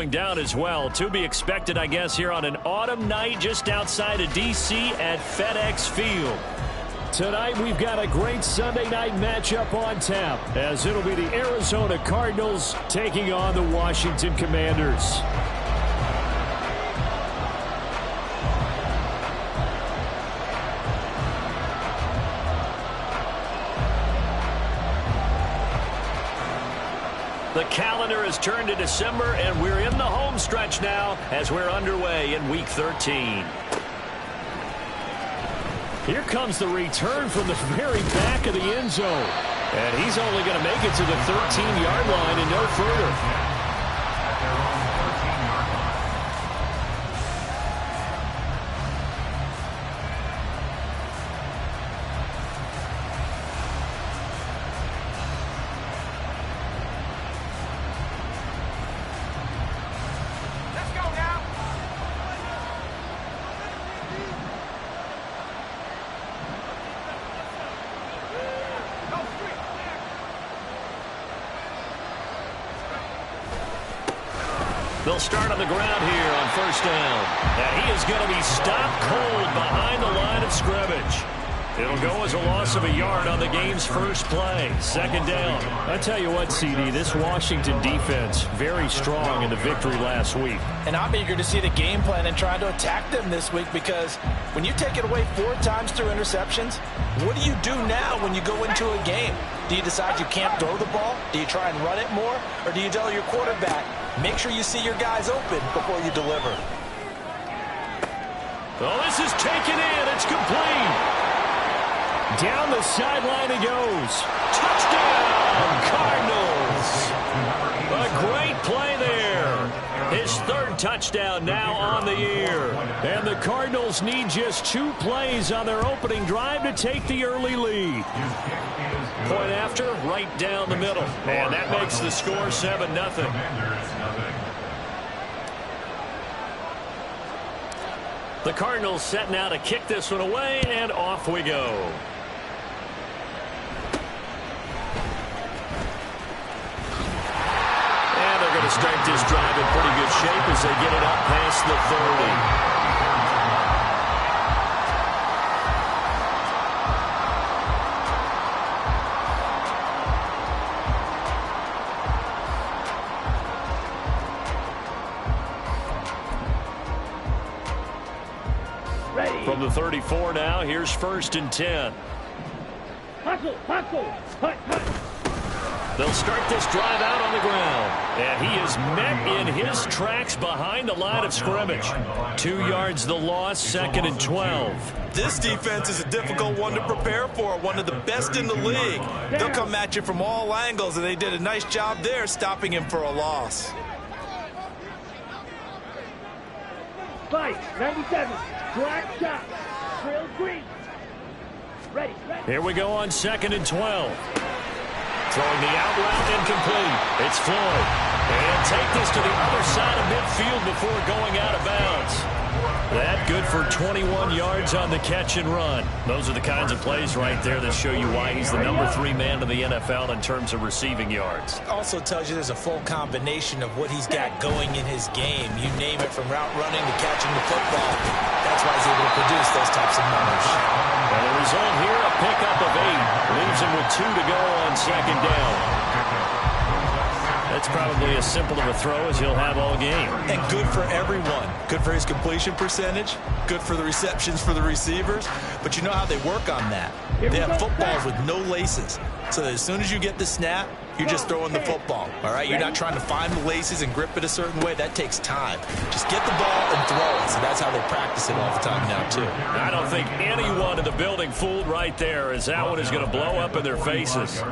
going down as well. To be expected, I guess, here on an autumn night just outside of D.C. at FedEx Field. Tonight, we've got a great Sunday night matchup on tap, as it'll be the Arizona Cardinals taking on the Washington Commanders. The calendar has turned to December, and we're in the home stretch now as we're underway in Week 13. Here comes the return from the very back of the end zone. And he's only going to make it to the 13-yard line and no further. They'll start on the ground here on first down. And he is going to be stopped cold behind the line of scrimmage. It'll go as a loss of a yard on the game's first play. Second down. I tell you what, CD, this Washington defense, very strong in the victory last week. And I'm eager to see the game plan and try to attack them this week, because when you take it away 4 times through interceptions, what do you do now when you go into a game? Do you decide you can't throw the ball? Do you try and run it more? Or do you tell your quarterback, make sure you see your guys open before you deliver? Oh, this is taken in. It's complete. Down the sideline he goes. Touchdown, Cardinals. A great play there. His third touchdown now on the year. And the Cardinals need just 2 plays on their opening drive to take the early lead. Point after, right down the middle. And that makes the score 7-0. The Cardinals setting out to kick this one away, and off we go. Start this drive in pretty good shape as they get it up past the 30. Ready. From the 34 now, here's first and 10. Hustle, hustle, hut, hut. They'll start this drive out on the ground. And he is met in his tracks behind the line of scrimmage. 2 yards the loss, second and 12. This defense is a difficult one to prepare for, one of the best in the league. They'll come at you from all angles, and they did a nice job there stopping him for a loss. 5-97, drag shot, trail green. Ready, ready. Here we go on second and 12. Throwing the out route incomplete. It's Floyd. And take this to the other side of midfield before going out of bounds. That good for 21 yards on the catch and run. Those are the kinds of plays right there that show you why he's the number 3 man in the NFL in terms of receiving yards. Also tells you there's a full combination of what he's got going in his game. You name it, from route running to catching the football. That's why he's able to produce those types of numbers. And the result here, a pickup of 8. Leaves him with 2 to go on second down. That's probably as simple of a throw as he'll have all game. And good for everyone. Good for his completion percentage. Good for the receptions for the receivers. But you know how they work on that. They have footballs with no laces. So that as soon as you get the snap, you're just throwing the football. All right? You're not trying to find the laces and grip it a certain way. That takes time. Just get the ball and throw it. So that's how they practice it all the time now, too. I don't think anyone in the building fooled right there, as that one is going to blow up in their faces.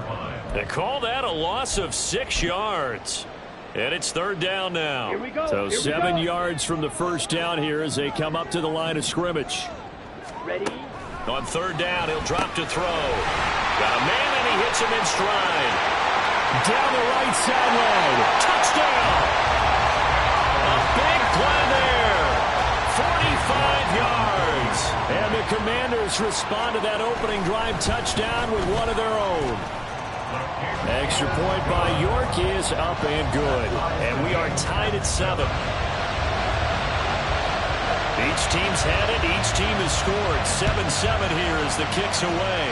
They call that a loss of 6 yards. And it's third down now. Here we go. So 7 yards from the first down here as they come up to the line of scrimmage. Ready. On third down, he'll drop to throw. Got a man, and he hits him in stride. Down the right sideline. Touchdown. A big play there. 45 yards. And the Commanders respond to that opening drive touchdown with one of their own. Extra point by York is up and good. And we are tied at 7. Each team's had it. Each team has scored. 7-7 here as the kick's away.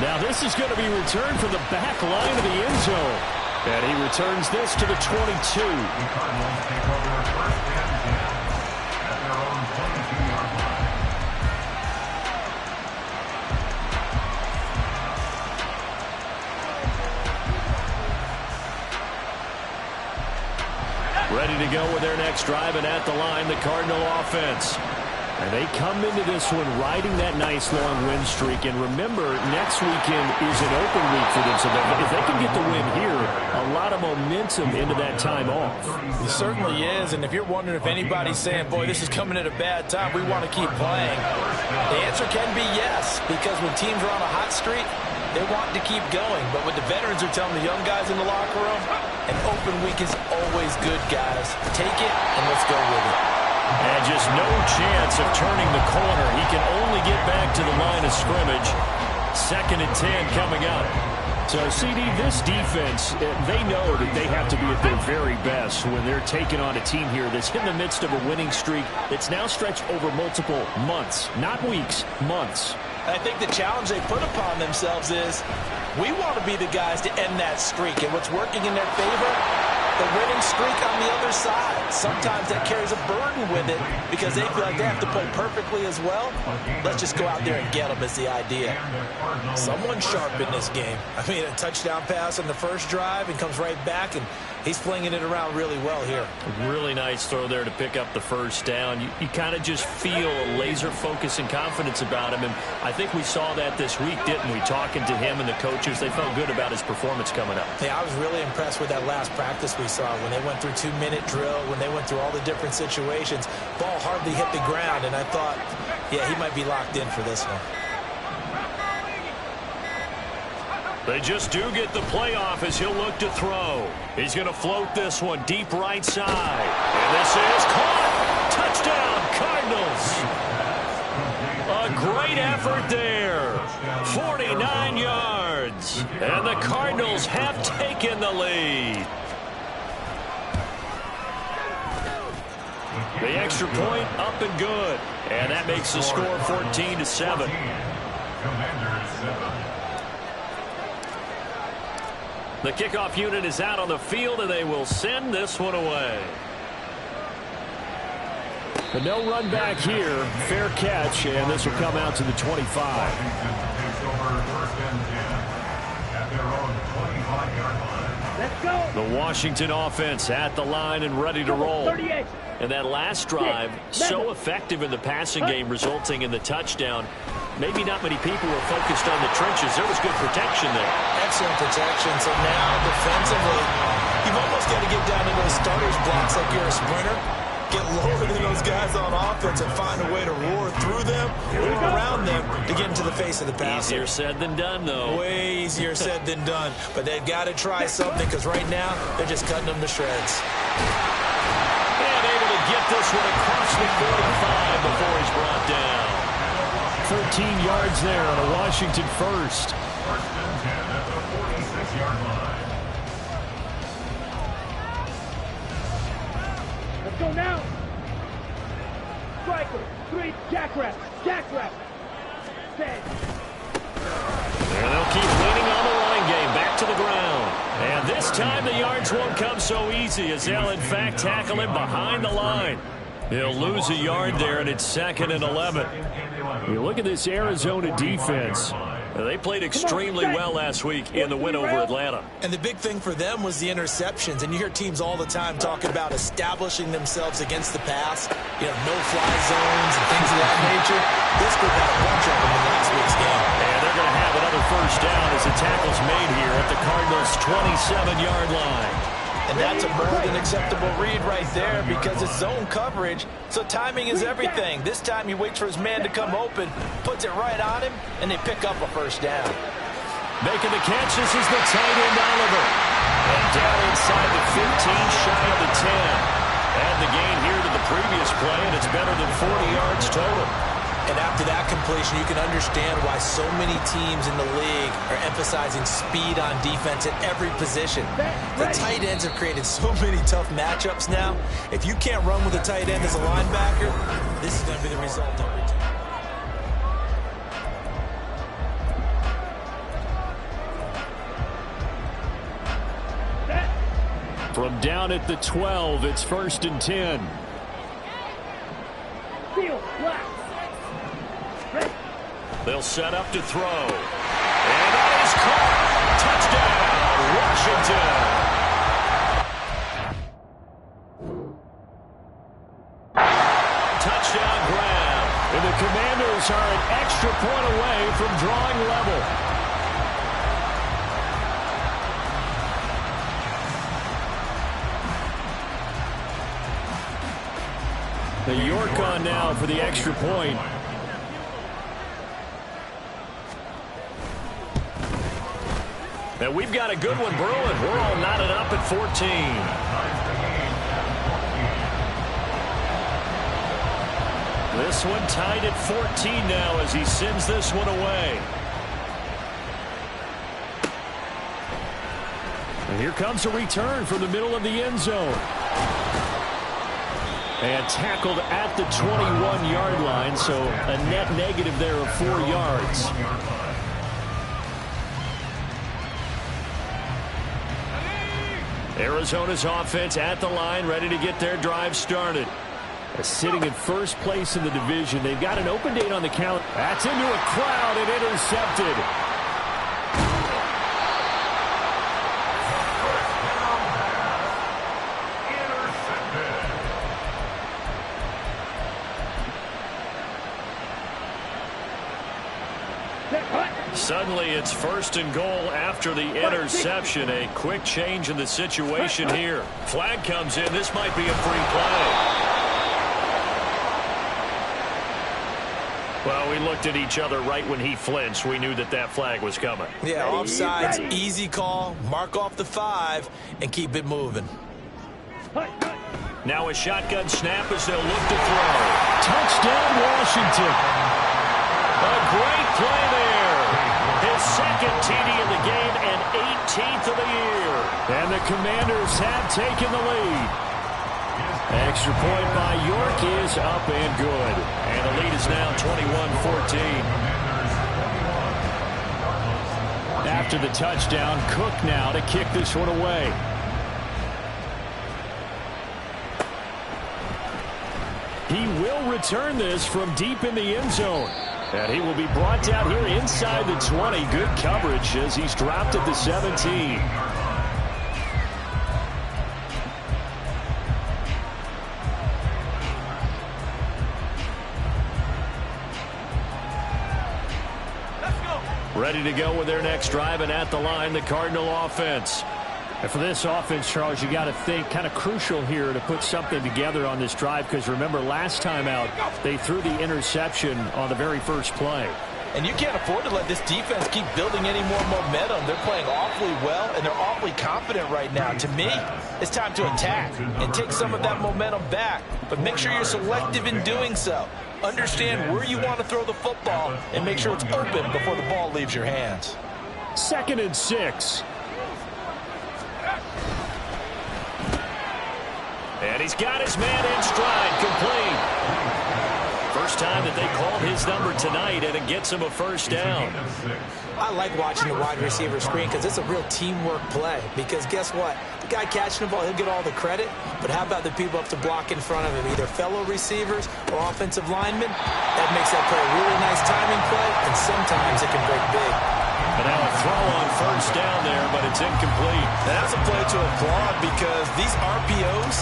Now this is going to be returned from the back line of the end zone. And he returns this to the 22. Ready to go with their next drive, and at the line, the Cardinal offense. And they come into this one riding that nice long win streak. And remember, next weekend is an open week for them. So if they can get the win here, a lot of momentum into that time off. It certainly is. And if you're wondering if anybody's saying, boy, this is coming at a bad time, we want to keep playing, the answer can be yes. Because when teams are on a hot streak, they want to keep going. But what the veterans are telling the young guys in the locker room, an open week is always good, guys. Take it and let's go with it. And just no chance of turning the corner. He can only get back to the line of scrimmage. 2nd and 10 coming up. So, CD, this defense, they know that they have to be at their very best when they're taking on a team here that's in the midst of a winning streak that's now stretched over multiple months. Not weeks, months. I think the challenge they put upon themselves is we want to be the guys to end that streak. And what's working in their favor? The winning streak on the other side. Sometimes that carries a burden with it because they feel like they have to play perfectly as well. Let's just go out there and get them is the idea. Someone sharp in this game. I mean, a touchdown pass on the first drive and comes right back, and he's flinging it around really well here. Really nice throw there to pick up the first down. You kind of just feel a laser focus and confidence about him, and I think we saw that this week, didn't we? Talking to him and the coaches, they felt good about his performance coming up. Yeah, I was really impressed with that last practice we saw when they went through 2-minute drill, when they went through all the different situations. Ball hardly hit the ground, and I thought, yeah, he might be locked in for this one. They just do get the playoff as he'll look to throw. He's going to float this one deep right side. And this is caught. Touchdown, Cardinals. A great effort there. 49 yards. And the Cardinals have taken the lead. The extra point up and good. And that makes the score 14-7. The kickoff unit is out on the field, and they will send this one away. But no run back here. Fair catch, and this will come out to the 25. Let's go. The Washington offense at the line and ready to roll. 38. And that last drive, so effective in the passing game, resulting in the touchdown. Maybe not many people were focused on the trenches. There was good protection there. Excellent protection. So now, defensively, you've almost got to get down to those starters blocks like you're a sprinter. Get lower than those guys on offense and find a way to roar through them or around them to get into the face of the passer. Easier said than done, though. Way easier said than done. But they've got to try something because right now, they're just cutting them to shreds. And able to get this one across the 45 before he's brought down. 13 yards there on a Washington first. Let's go now. Striker. 3. Jackrabbit. Jackrabbit. 10. And they'll keep leaning on the running game. Back to the ground. And this time the yards won't come so easy as they'll, in fact, tackle him behind the line. He'll lose a yard there, and it's 2nd and 11. You look at this Arizona defense. They played extremely well last week in the win over Atlanta. And the big thing for them was the interceptions. And you hear teams all the time talk about establishing themselves against the pass. You know, no-fly zones and things of that nature. This group had a bunch of them in last week's game. And they're going to have another first down as the tackle's made here at the Cardinals' 27-yard line. And that's a more than acceptable read right there because it's zone coverage, so timing is everything. This time he waits for his man to come open, puts it right on him, and they pick up a first down. Making the catch, this is the tight end Oliver. And down inside the 15, shy of the 10. Add the gain here to the previous play, and it's better than 40 yards total. And after that completion, you can understand why so many teams in the league are emphasizing speed on defense at every position. The tight ends have created so many tough matchups now. If you can't run with a tight end as a linebacker, this is going to be the result every time. From down at the 12, it's 1st and 10. They'll set up to throw. And that is caught. Touchdown, Washington. Touchdown grab. And the Commanders are an extra point away from drawing level. The York on now for the extra point. And we've got a good one brewing. We're all knotted up at 14. This one tied at 14 now as he sends this one away. And here comes a return from the middle of the end zone. And tackled at the 21-yard line, so a net negative there of 4 yards. Arizona's offense at the line, ready to get their drive started. Sitting in first place in the division. They've got an open date on the calendar. That's into a crowd and intercepted. Suddenly it's 1st and goal after the interception. A quick change in the situation here. Flag comes in. This might be a free play. Well, we looked at each other right when he flinched. We knew that that flag was coming. Yeah, offsides, easy call. Mark off the 5 and keep it moving. Now a shotgun snap as they'll look to throw. Touchdown, Washington. A great play there. His second TD in the game and 18th of the year. And the Commanders have taken the lead. Extra point by York is up and good. And the lead is now 21-14. After the touchdown, Cook now to kick this one away. He will return this from deep in the end zone. And he will be brought down here inside the 20. Good coverage as he's dropped at the 17. Ready to go with their next drive, and at the line, the Cardinal offense. And for this offense, Charles, you got to think kind of crucial here to put something together on this drive, because remember last time out they threw the interception on the very first play. And you can't afford to let this defense keep building any more momentum. They're playing awfully well, and they're awfully confident right now. To me, it's time to attack and take some of that momentum back. But make sure you're selective in doing so. Understand where you want to throw the football and make sure it's open before the ball leaves your hands. 2nd and 6. And he's got his man in stride, complete. First time that they called his number tonight, and it gets him a first down. I like watching the wide receiver screen because it's a real teamwork play. Because guess what? The guy catching the ball, he'll get all the credit. But how about the people up to block in front of him, either fellow receivers or offensive linemen? That makes that play a really nice timing play, and sometimes it can break big. And now a throw on first down there, but it's incomplete. And that's a play to applaud because these RPOs,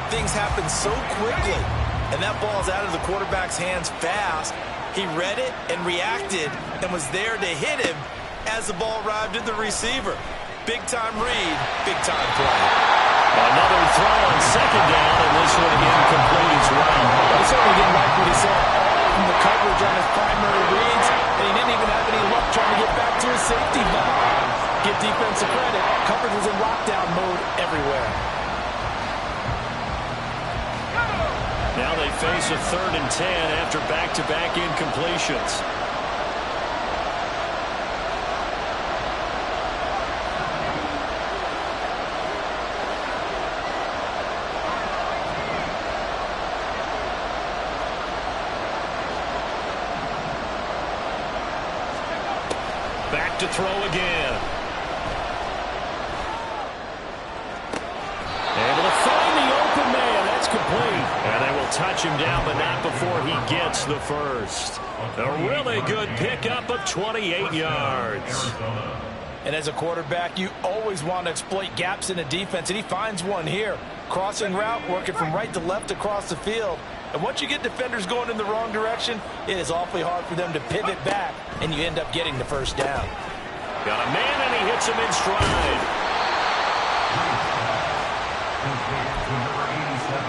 things happen so quickly. And that ball's out of the quarterback's hands fast. He read it and reacted and was there to hit him as the ball arrived at the receiver. Big-time read, big-time play. Another throw on second down, and this one again complete as well. I certainly didn't like what he saw all from the coverage on his primary reads, and he didn't even have any luck trying to get back to his safety valve. Give defensive credit. Coverage was in lockdown mode everywhere. Now they face a 3rd and 10 after back-to-back incompletions. Back to throw again. Able to find the open man. That's complete. And they will touch him down, but not before he gets the first. A really good pickup of 28 yards. And as a quarterback, you always want to exploit gaps in the defense, and he finds one here. Crossing route, working from right to left across the field. And once you get defenders going in the wrong direction, it is awfully hard for them to pivot back, and you end up getting the first down. Got a man, and he hits him in stride. Number 87.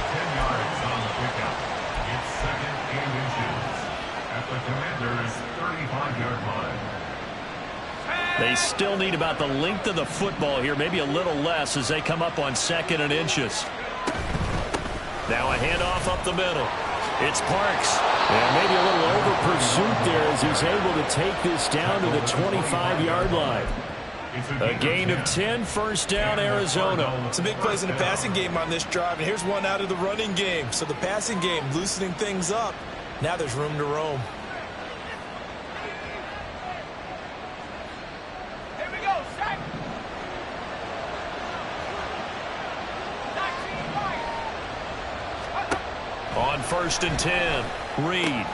10 yards on the pickup. It's 2nd and inches at the Commander's 35-yard line. They still need about the length of the football here, maybe a little less as they come up on 2nd and inches. Now a handoff up the middle. It's Parks. And maybe a little over pursuit there as he's able to take this down to the 25-yard line. A gain of 10, first down, Arizona. Some big plays in the passing game on this drive, and here's one out of the running game. So the passing game loosening things up. Now there's room to roam. Here we go, sack. On 1st and 10, Reed.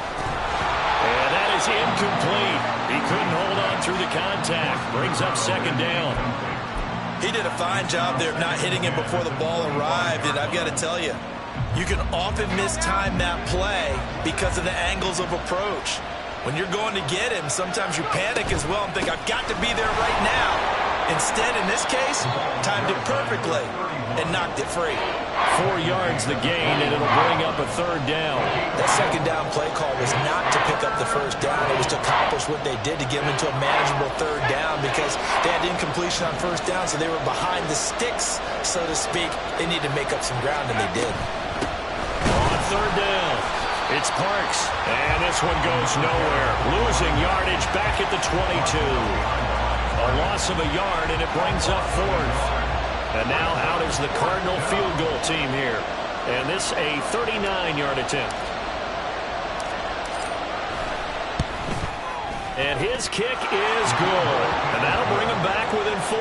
And that is incomplete. He couldn't hold on through the contact. Brings up 2nd down. He did a fine job there of not hitting him before the ball arrived, and I've got to tell you, you can often mistime that play because of the angles of approach. When you're going to get him, sometimes you panic as well and think, I've got to be there right now. Instead, in this case, timed it perfectly and knocked it free. 4 yards the gain, and it'll bring up a 3rd down. That 2nd down play call was not to pick up the first down. It was to accomplish what they did to get them into a manageable 3rd down because they had incompletion on 1st down, so they were behind the sticks, so to speak. They needed to make up some ground, and they did. On 3rd down, it's Parks, and this one goes nowhere. Losing yardage back at the 22. A loss of a yard, and it brings up 4th. And now out is the Cardinal field goal team here. And this a 39-yard attempt. And his kick is good. And that'll bring him back within 4.